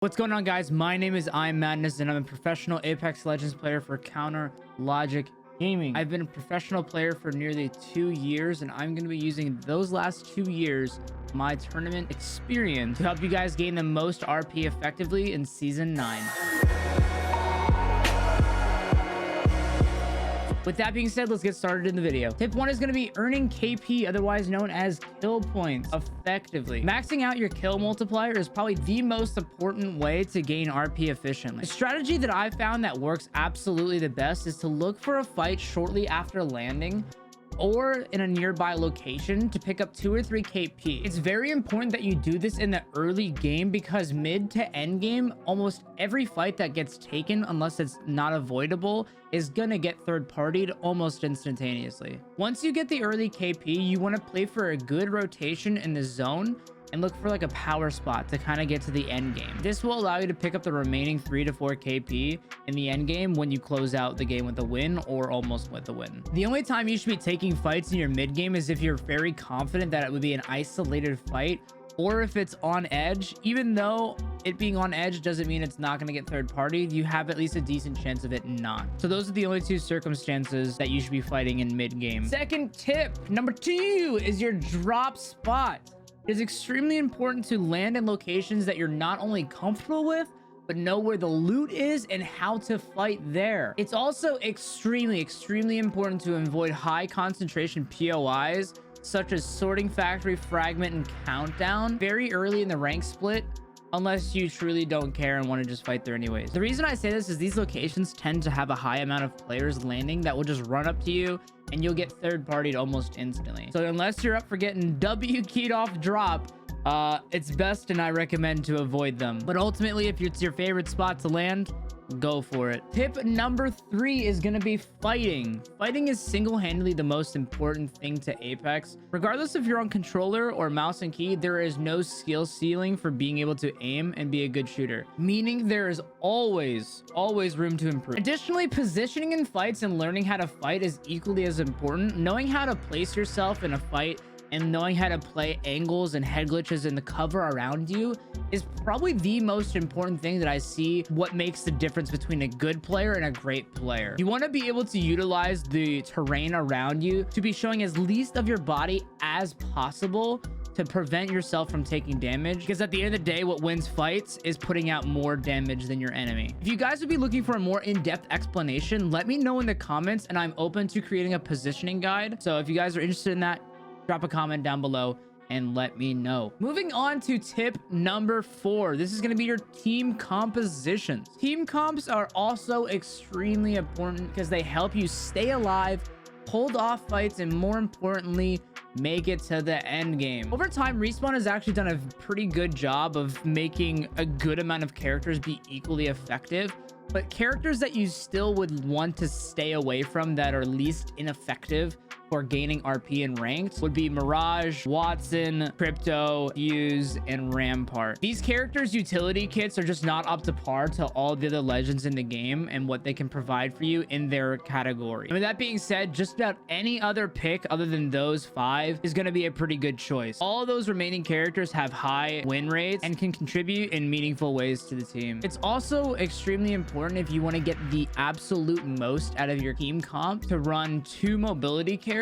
What's going on, guys? My name is iMadness, and I'm a professional Apex Legends player for Counter Logic Gaming. I've been a professional player for nearly 2 years, and I'm going to be using those last 2 years, my tournament experience, to help you guys gain the most RP effectively in Season 9. With that being said, let's get started in the video. Tip 1 is going to be earning KP, otherwise known as kill points, effectively. Maxing out your kill multiplier is probably the most important way to gain RP efficiently. The strategy that I found that works absolutely the best is to look for a fight shortly after landing or in a nearby location to pick up 2 or 3 KP. It's very important that you do this in the early game, because mid to end game, almost every fight that gets taken, unless it's not avoidable, is gonna get third partied almost instantaneously. Once you get the early KP, you want to play for a good rotation in the zone and look for like a power spot to kind of get to the end game. This will allow you to pick up the remaining 3 to 4 KP in the end game when you close out the game with a win or almost with a win. The only time you should be taking fights in your mid game is if you're very confident that it would be an isolated fight, or if it's on edge. Even though it being on edge doesn't mean it's not going to get third party, you have at least a decent chance of it not. So those are the only 2 circumstances that you should be fighting in mid game. Second tip, number 2, is your drop spot. It is extremely important to land in locations that you're not only comfortable with, but know where the loot is and how to fight there. It's also extremely important to avoid high concentration POIs, such as Sorting Factory, Fragment, and Countdown very early in the rank split, unless you truly don't care and want to just fight there anyways. The reason I say this is these locations tend to have a high amount of players landing that will just run up to you and you'll get third partied almost instantly. So unless you're up for getting W keyed off drop, it's best and I recommend to avoid them. But ultimately, if it's your favorite spot to land, go for it. Tip number 3 is going to be fighting. Fighting is single-handedly the most important thing to Apex. Regardless if you're on controller or mouse and key, there is no skill ceiling for being able to aim and be a good shooter, meaning there is always room to improve. Additionally, positioning in fights and learning how to fight is equally as important. Knowing how to place yourself in a fight and knowing how to play angles and head glitches in the cover around you is probably the most important thing that I see what makes the difference between a good player and a great player. You want to be able to utilize the terrain around you to be showing as least of your body as possible to prevent yourself from taking damage, because at the end of the day, what wins fights is putting out more damage than your enemy. If you guys would be looking for a more in-depth explanation, let me know in the comments and I'm open to creating a positioning guide. So if you guys are interested in that, drop a comment down below and let me know. Moving on to tip number 4. This is going to be your team compositions. Team comps are also extremely important because they help you stay alive, hold off fights, and more importantly, make it to the end game. Over time, Respawn has actually done a pretty good job of making a good amount of characters be equally effective, but characters that you still would want to stay away from that are least ineffective for gaining RP and ranked would be Mirage, Wattson, Crypto, Fuse, and Rampart. These characters' utility kits are just not up to par to all the other legends in the game and what they can provide for you in their category. And with that being said, just about any other pick other than those 5 is going to be a pretty good choice. All of those remaining characters have high win rates and can contribute in meaningful ways to the team. It's also extremely important, if you want to get the absolute most out of your team comp, to run 2 mobility characters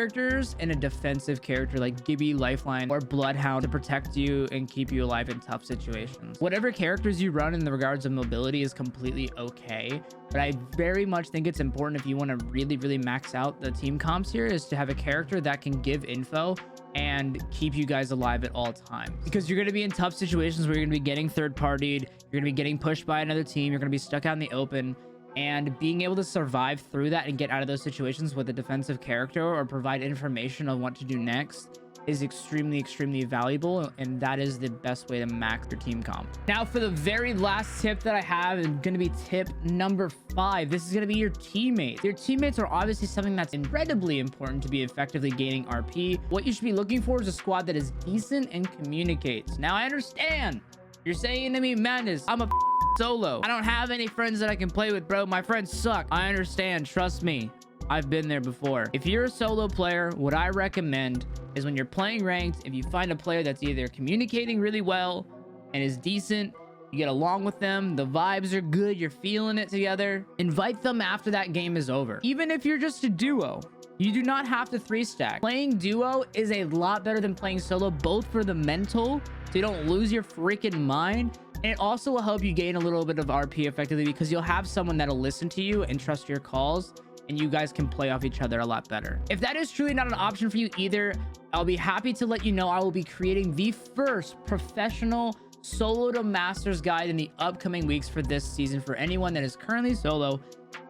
and a defensive character like Gibby, Lifeline, or Bloodhound to protect you and keep you alive in tough situations. Whatever characters you run in the regards of mobility is completely okay, but I very much think it's important, if you want to really max out the team comps here, is to have a character that can give info and keep you guys alive at all times, because you're going to be in tough situations where you're going to be getting third partied, you're going to be getting pushed by another team, you're going to be stuck out in the open. And being able to survive through that and get out of those situations with a defensive character or provide information on what to do next is extremely valuable, and that is the best way to max your team comp. Now for the very last tip that I have is going to be tip number 5. This is going to be your teammates. Your teammates are obviously something that's incredibly important to be effectively gaining RP. What you should be looking for is a squad that is decent and communicates. Now I understand you're saying to me, Madness, I'm a solo. I don't have any friends that I can play with, bro. My friends suck. I understand. Trust me. I've been there before. If you're a solo player, what I recommend is when you're playing ranked, if you find a player that's either communicating really well and is decent, you get along with them, the vibes are good, you're feeling it together, invite them after that game is over. Even if you're just a duo, you do not have to 3-stack. Playing duo is a lot better than playing solo, both for the mental, so you don't lose your freaking mind, and it also will help you gain a little bit of RP effectively because you'll have someone that'll listen to you and trust your calls, and you guys can play off each other a lot better. If that is truly not an option for you either, I'll be happy to let you know I will be creating the first professional solo to masters guide in the upcoming weeks for this season for anyone that is currently solo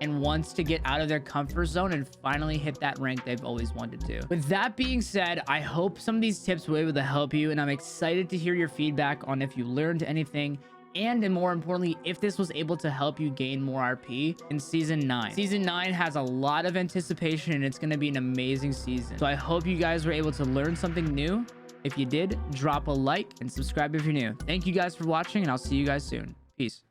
and wants to get out of their comfort zone and finally hit that rank they've always wanted to. With that being said, I hope some of these tips were able to help you, and I'm excited to hear your feedback on if you learned anything, and more importantly, if this was able to help you gain more RP in season 9. Season 9 has a lot of anticipation, and it's going to be an amazing season. So I hope you guys were able to learn something new. If you did, drop a like and subscribe if you're new. Thank you guys for watching, and I'll see you guys soon. Peace.